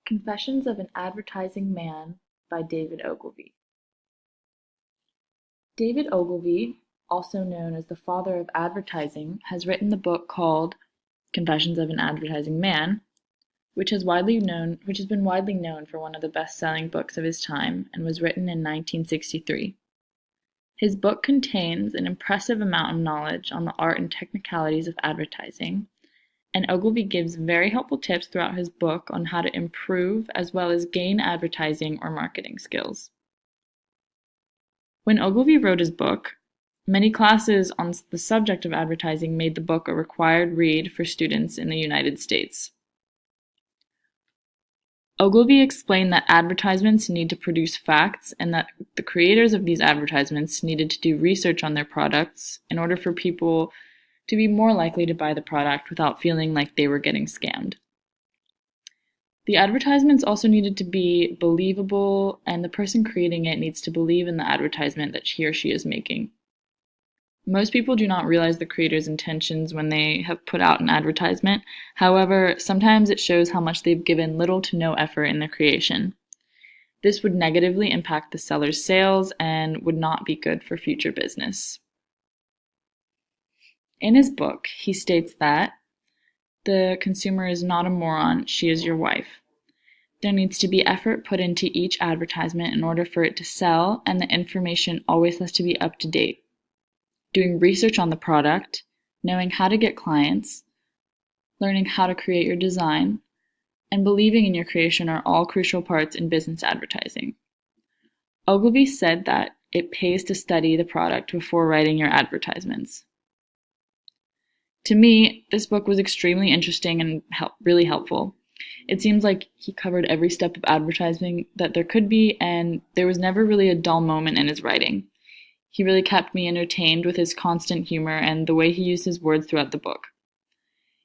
Confessions of an Advertising Man by David Ogilvy. David Ogilvy, also known as the father of advertising, has written the book called Confessions of an Advertising Man, which has been widely known for one of the best-selling books of his time and was written in 1963. His book contains an impressive amount of knowledge on the art and technicalities of advertising, and Ogilvy gives very helpful tips throughout his book on how to improve as well as gain advertising or marketing skills. When Ogilvy wrote his book, many classes on the subject of advertising made the book a required read for students in the United States. Ogilvy explained that advertisements need to produce facts and that the creators of these advertisements needed to do research on their products in order for people to be more likely to buy the product without feeling like they were getting scammed. The advertisements also needed to be believable, and the person creating it needs to believe in the advertisement that he or she is making. Most people do not realize the creator's intentions when they have put out an advertisement. However, sometimes it shows how much they've given little to no effort in their creation. This would negatively impact the seller's sales and would not be good for future business. In his book, he states that the consumer is not a moron, she is your wife. There needs to be effort put into each advertisement in order for it to sell, and the information always has to be up to date. Doing research on the product, knowing how to get clients, learning how to create your design, and believing in your creation are all crucial parts in business advertising. Ogilvy said that it pays to study the product before writing your advertisements. To me, this book was extremely interesting and really helpful. It seems like he covered every step of advertising that there could be, and there was never really a dull moment in his writing. He really kept me entertained with his constant humor and the way he used his words throughout the book.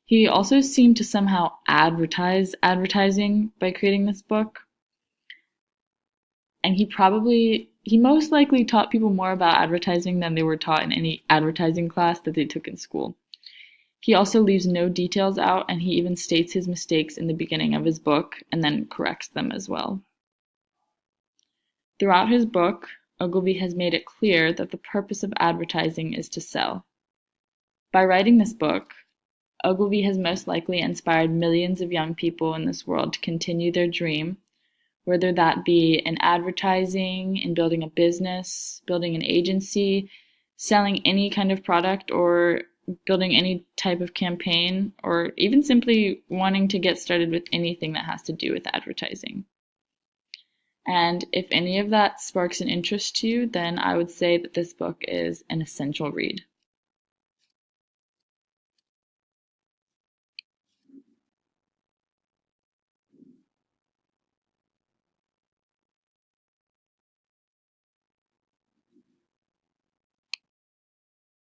He also seemed to somehow advertise advertising by creating this book. And he most likely taught people more about advertising than they were taught in any advertising class that they took in school. He also leaves no details out, and he even states his mistakes in the beginning of his book and then corrects them as well. Throughout his book, Ogilvy has made it clear that the purpose of advertising is to sell. By writing this book, Ogilvy has most likely inspired millions of young people in this world to continue their dream, whether that be in advertising, in building a business, building an agency, selling any kind of product, or building any type of campaign, or even simply wanting to get started with anything that has to do with advertising. And if any of that sparks an interest to you, then I would say that this book is an essential read.